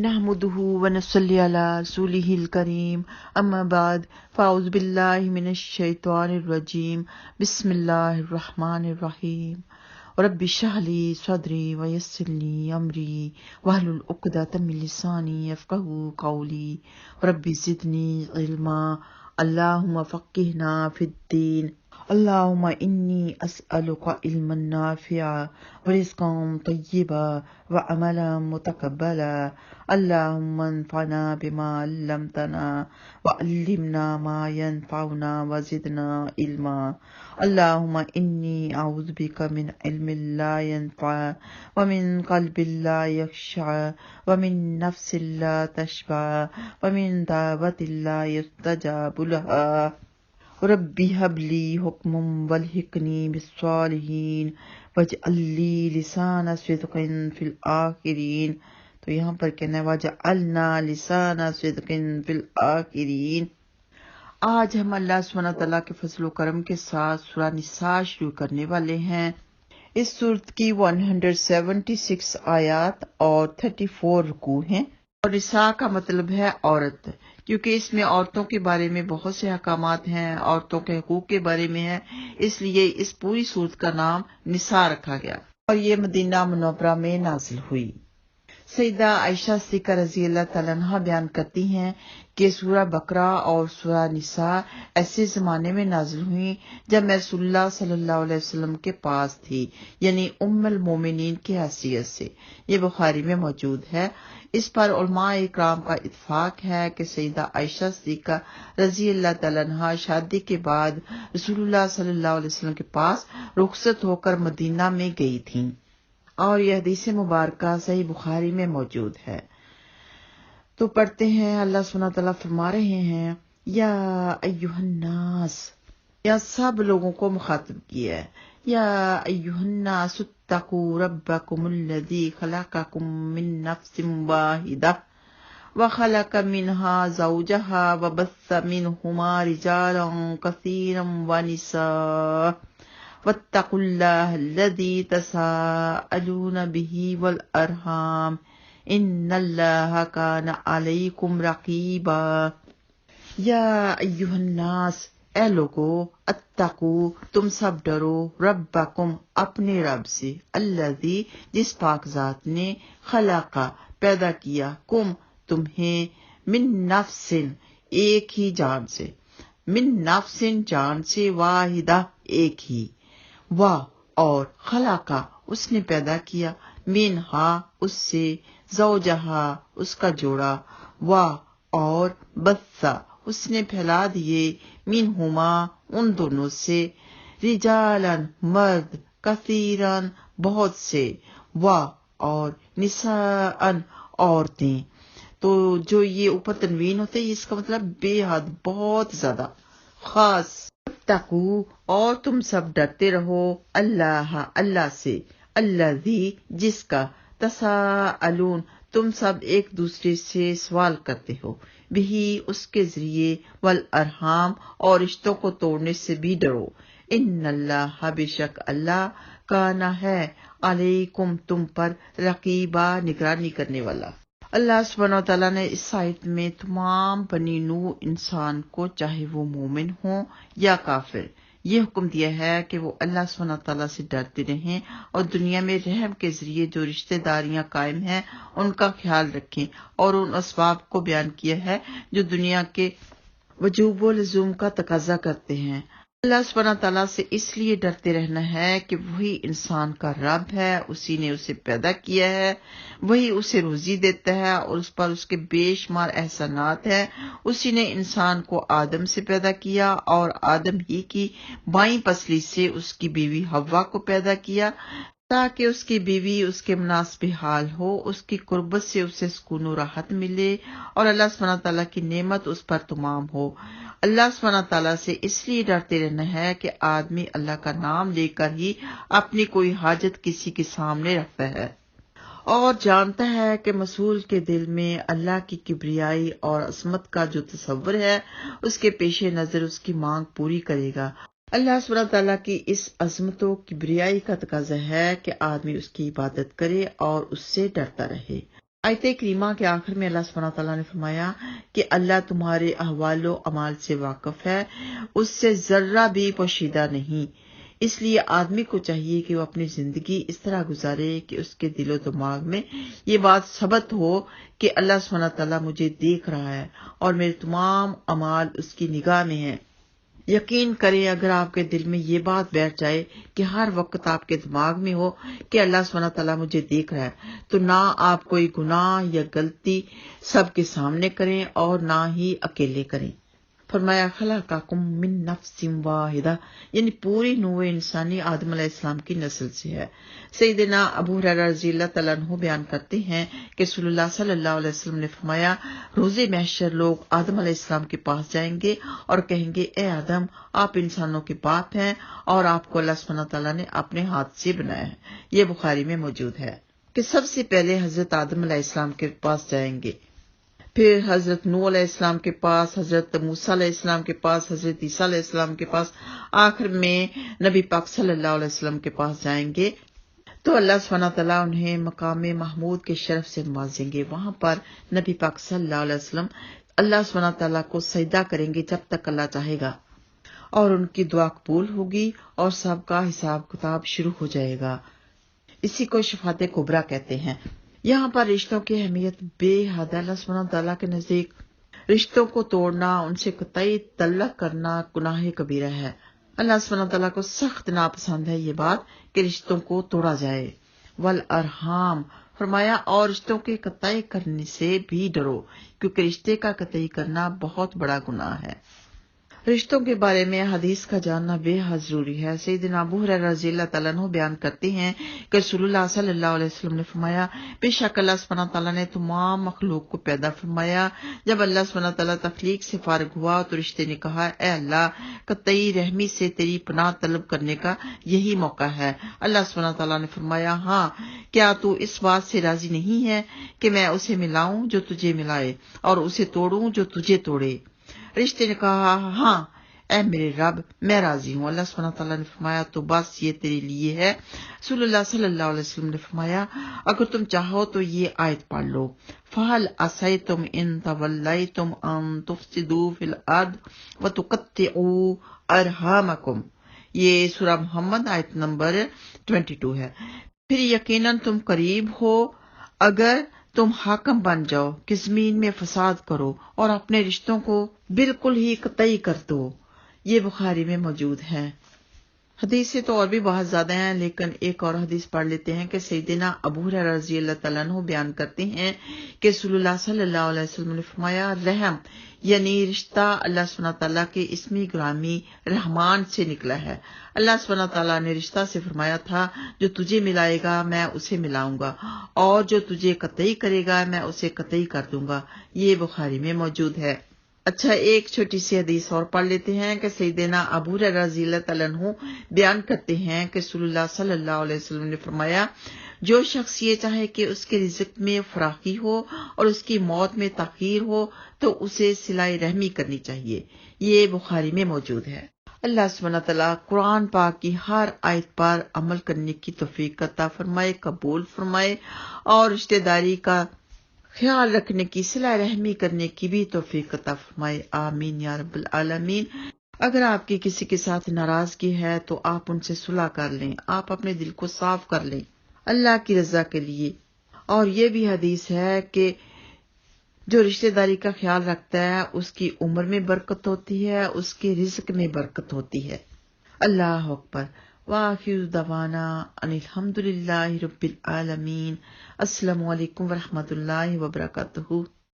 نحمده ونصلي على رسوله الكريم اما بعد فاعوذ باللہ من الشیطان الرجیم بسم اللہ الرحمن الرحیم رب اشرح لي صدری ویسر لي امری واحلل عقدۃ من لسانی یفقهوا قولی رب زدنی علما اللہم فقہنا فی الدین اللہم انی اسألک علما نافعا ورزقا طیبا وعملا متقبلا اللہم انفعنا بما علمتنا وعلمنا ما ينفعنا وزدنا علما اللہم انی اعوذ بک من علم لا ينفع ومن قلب لا يخشع ومن نفس لا تشبع ومن دعوت لا يستجاب لها ربی ہب لی حکم والحقنی بالصالحین واجعل لی لسان صدق فی الآخرین۔ تو یہاں پر کہنا ہے واجعلنا لسان صدق فی الآخرین۔ آج ہم اللہ سبحانہ تعالیٰ کے فضل و کرم کے ساتھ سورہ نساء شروع کرنے والے ہیں۔ اس سورت کی 176 آیات اور 34 رکوع ہیں، اور نساء کا مطلب ہے عورت، کیونکہ اس میں عورتوں کے بارے میں بہت سے احکامات ہیں، عورتوں کے حقوق کے بارے میں ہے، اس لیے اس پوری سورت کا نام نساء رکھا گیا، اور یہ مدینہ منورہ میں نازل ہوئی۔ سیدہ عائشہ صدیقہ رضی اللہ تعالیٰ عنہ بیان کرتی ہیں کہ سورہ بقرہ اور سورہ نساء ایسے زمانے میں نازل ہوئی جب میں رسول اللہ صلی اللہ علیہ وسلم کے پاس تھی، یعنی ام المومنین کی حیثیت سے۔ یہ بخاری میں موجود ہے۔ اس پر علماء اکرام کا اتفاق ہے کہ سیدہ عائشہ صدیقہ رضی اللہ تعالیٰ عنہ شادی کے بعد رسول اللہ صلی اللہ علیہ وسلم کے پاس رخصت ہو کر مدینہ میں گئی تھیں، اور یہ حدیث مبارکہ صحیح بخاری میں موجود ہے۔ تو پڑھتے ہیں، اللہ سبحانہ تعالیٰ فرما رہے ہیں یا ایھا الناس، یا سب لوگوں کو مخاطب کیا ہے، یا ایھا الناس اتقوا ربکم الذی خلقکم من نفس واحدہ وخلق منها زوجها وبث منہما رجالا کثیرا ونساء واتقوا اللہ الذی تساءلون به والارحام ان اللہ کان علیکم رقیبا۔ یا ایھا الناس، اے لوگو، اتقو، تم سب ڈرو، ربکم، اپنے رب سے، الذی، جس پاک ذات نے، خلقا، پیدا کیا، کم، تمہیں، من نفس، ایک ہی جان سے، من نفس، جان سے، واحدہ، ایک ہی، اور خلقا، اس نے پیدا کیا، منہا، اس سے، زوجہا، اس کا جوڑا، اور بثا، اس نے پھیلا دیے، منہما، ان دونوں سے، رجالن، مرد، کثیرن، بہت سے، اور نساءن، عورتیں۔ تو جو یہ اوپر تنوین ہوتے ہیں، اس کا مطلب بے حد، بہت زیادہ، خاص۔ تقو، اور تم سب ڈرتے رہو، اللہ سے، الذی، جس کا، تساءلون، تم سب ایک دوسرے سے سوال کرتے ہو، بھی، اس کے ذریعے، والارحام، اور رشتوں کو توڑنے سے بھی ڈرو، ان اللہ، بے شک اللہ، کانا ہے، علیکم، تم پر، رقیبا، نگرانی کرنے والا۔ اللہ سبحانہ و تعالیٰ نے اس آیت میں تمام بنی نوع انسان کو، چاہے وہ مومن ہوں یا کافر، یہ حکم دیا ہے کہ وہ اللہ سبحانہ و تعالیٰ سے ڈرتے رہیں، اور دنیا میں رحم کے ذریعے جو رشتہ داریاں قائم ہیں ان کا خیال رکھیں، اور ان اسباب کو بیان کیا ہے جو دنیا کے وجوب و لزوم کا تقاضا کرتے ہیں۔ اللہ سبحانہ تعالیٰ سے اس لیے ڈرتے رہنا ہے کہ وہی انسان کا رب ہے، اسی نے اسے پیدا کیا ہے، وہی اسے روزی دیتا ہے، اور اس پر اس کے بے شمار احسانات ہیں۔ اسی نے انسان کو آدم سے پیدا کیا، اور آدم ہی کی بائیں پسلی سے اس کی بیوی حوا کو پیدا کیا، تاکہ اس کی بیوی اس کے مناسب حال ہو، اس کی قربت سے اسے سکون و راحت ملے، اور اللہ سبحانہ تعالیٰ کی نعمت اس پر تمام ہو۔ اللہ سبحانہ تعالیٰ سے اس لیے ڈرتے رہنا ہے کہ آدمی اللہ کا نام لے کر ہی اپنی کوئی حاجت کسی کے سامنے رکھتا ہے، اور جانتا ہے کہ مسئول کے دل میں اللہ کی کبریائی اور عظمت کا جو تصور ہے، اس کے پیش نظر اس کی مانگ پوری کرے گا۔ اللہ سبحانہ تعالیٰ کی اس عظمت و کبریائی کا تقاضا ہے کہ آدمی اس کی عبادت کرے اور اس سے ڈرتا رہے۔ آیت کریمہ کے آخر میں اللہ سبحانہ تعالیٰ نے فرمایا کہ اللہ تمہارے احوال و اعمال سے واقف ہے، اس سے ذرہ بھی پوشیدہ نہیں، اس لیے آدمی کو چاہیے کہ وہ اپنی زندگی اس طرح گزارے کہ اس کے دل و دماغ میں یہ بات ثبت ہو کہ اللہ سبحانہ تعالیٰ مجھے دیکھ رہا ہے اور میرے تمام اعمال اس کی نگاہ میں ہیں۔ یقین کریں اگر آپ کے دل میں یہ بات بیٹھ جائے کہ ہر وقت آپ کے دماغ میں ہو کہ اللہ سبحانہ تعالیٰ مجھے دیکھ رہا ہے، تو نہ آپ کوئی گناہ یا غلطی سب کے سامنے کریں اور نہ ہی اکیلے کریں۔ فرمایا خلقکم من نفس واحدہ، یعنی پوری نوع انسانی آدم علیہ السلام کی نسل سے ہے۔ سیدنا ابو ہریرہ رضی اللہ تعالیٰ عنہ بیان کرتے ہیں کہ رسول اللہ صلی اللہ علیہ وسلم نے فرمایا، روز محشر لوگ آدم علیہ السلام کے پاس جائیں گے اور کہیں گے، اے آدم، آپ انسانوں کے باپ ہیں اور آپ کو اللہ سبحانہ تعالیٰ نے اپنے ہاتھ سے بنایا ہے۔ یہ بخاری میں موجود ہے کہ سب سے پہلے حضرت آدم علیہ السلام کے پاس جائیں گے، پھر حضرت نوح علیہ السلام کے پاس، حضرت موسیٰ علیہ السلام کے پاس، حضرت عیسیٰ علیہ السلام کے پاس، آخر میں نبی پاک صلی اللہ علیہ وسلم کے پاس جائیں گے تو اللہ سبحانہ تعالیٰ انہیں مقام محمود کے شرف سے نوازیں گے۔ وہاں پر نبی پاک صلی اللہ علیہ وسلم اللہ سبحانہ تعالیٰ کو سجدہ کریں گے جب تک اللہ چاہے گا، اور ان کی دعا قبول ہوگی اور سب کا حساب کتاب شروع ہو جائے گا۔ اسی کو شفاعت کبریٰ کہتے ہیں۔ یہاں پر رشتوں کی اہمیت بے حد ہے۔ اللہ سبحانہ تعالیٰ کے نزدیک رشتوں کو توڑنا، ان سے قطعی تعلق کرنا گناہ کبیرہ ہے۔ اللہ سبحانہ تعالیٰ کو سخت ناپسند ہے یہ بات کہ رشتوں کو توڑا جائے۔ والارحام، فرمایا اور رشتوں کے قطعی کرنے سے بھی ڈرو، کیونکہ رشتے کا قطعی کرنا بہت بڑا گناہ ہے۔ رشتوں کے بارے میں حدیث کا جاننا بے حد ضروری ہے۔ سیدنا ابو ہریرہ رضی اللہ تعالیٰ عنہ بیان کرتے ہیں کہ رسول اللہ صلی اللہ علیہ وسلم نے فرمایا، بے شک اللہ سبحانہ تعالیٰ نے تمام مخلوق کو پیدا فرمایا۔ جب اللہ سبحانہ تعالیٰ تخلیق سے فارغ ہوا تو رشتے نے کہا، اے اللہ، قطعی رحمی سے تیری پناہ طلب کرنے کا یہی موقع ہے۔ اللہ سبحانہ تعالیٰ نے فرمایا، ہاں، کیا تو اس بات سے راضی نہیں ہے کہ میں اسے ملاؤں جو تجھے ملائے اور اسے توڑوں جو تجھے توڑے؟ رشتے نے کہا، ہاں اے میرے رب، میں راضی ہوں۔ اللہ سبحانہ تعالیٰ نے فرمایا، تو بس یہ تیرے لیے ہے۔ رسول اللہ صلی اللہ علیہ وسلم نے فرمایا، اگر تم چاہو تو یہ آیت پڑھ لو، فَهَلْ عَصَيْتُمْ إِن تَوَلَّيْتُمْ أَن تُفْسِدُوا فِي الْأَرْضِ وَتُقَطِّعُوا أَرْحَامَكُمْ۔ یہ سورہ محمد آیت نمبر 22 ہے۔ پھر یقیناً تم قریب ہو اگر تم حاکم بن جاؤ کہ زمین میں فساد کرو اور اپنے رشتوں کو بالکل ہی قطعی کر دو۔ یہ بخاری میں موجود ہے۔ حدیثیں تو اور بھی بہت زیادہ ہیں، لیکن ایک اور حدیث پڑھ لیتے ہیں کہ سیدنا ابو ہریرہ رضی اللہ تعالیٰ عنہ بیان کرتے ہیں کہ رسول اللہ صلی اللہ علیہ وسلم نے فرمایا، رحم یعنی رشتہ اللہ سبحانہ تعالیٰ کے اسمی گرامی رحمان سے نکلا ہے۔ اللہ سبحانہ تعالیٰ نے رشتہ سے فرمایا تھا، جو تجھے ملائے گا میں اسے ملاؤں گا، اور جو تجھے قطعی کرے گا میں اسے قطعی کر دوں گا۔ یہ بخاری میں موجود ہے۔ اچھا، ایک چھوٹی سی حدیث اور پڑھ لیتے ہیں کہ سیدنا ابو ہریرہ رضی اللہ تعالیٰ عنہ بیان کرتے ہیں کہ رسول اللہ صلی اللہ علیہ وسلم نے فرمایا، جو شخص یہ چاہے کہ اس کے رزق میں فراخی ہو اور اس کی موت میں تاخیر ہو تو اسے صلہ رحمی کرنی چاہیے۔ یہ بخاری میں موجود ہے۔ اللہ سبحانہ تعالیٰ قرآن پاک کی ہر آیت پر عمل کرنے کی توفیق عطا فرمائے، قبول فرمائے، اور رشتہ داری کا خیال رکھنے کی، صلہ رحمی کرنے کی بھی توفیق عطا فرمائے، آمین یا رب العالمین۔ اگر آپ کی کسی کے ساتھ ناراضگی ہے تو آپ ان سے صلح کر لیں، آپ اپنے دل کو صاف کر لیں اللہ کی رضا کے لیے۔ اور یہ بھی حدیث ہے کہ جو رشتہ داری کا خیال رکھتا ہے اس کی عمر میں برکت ہوتی ہے، اس کے رزق میں برکت ہوتی ہے۔ اللہ اکبر۔ وآخر دعوانا ان الحمد للہ رب العالمین۔ السلام علیکم ورحمۃ اللہ وبرکاتہ۔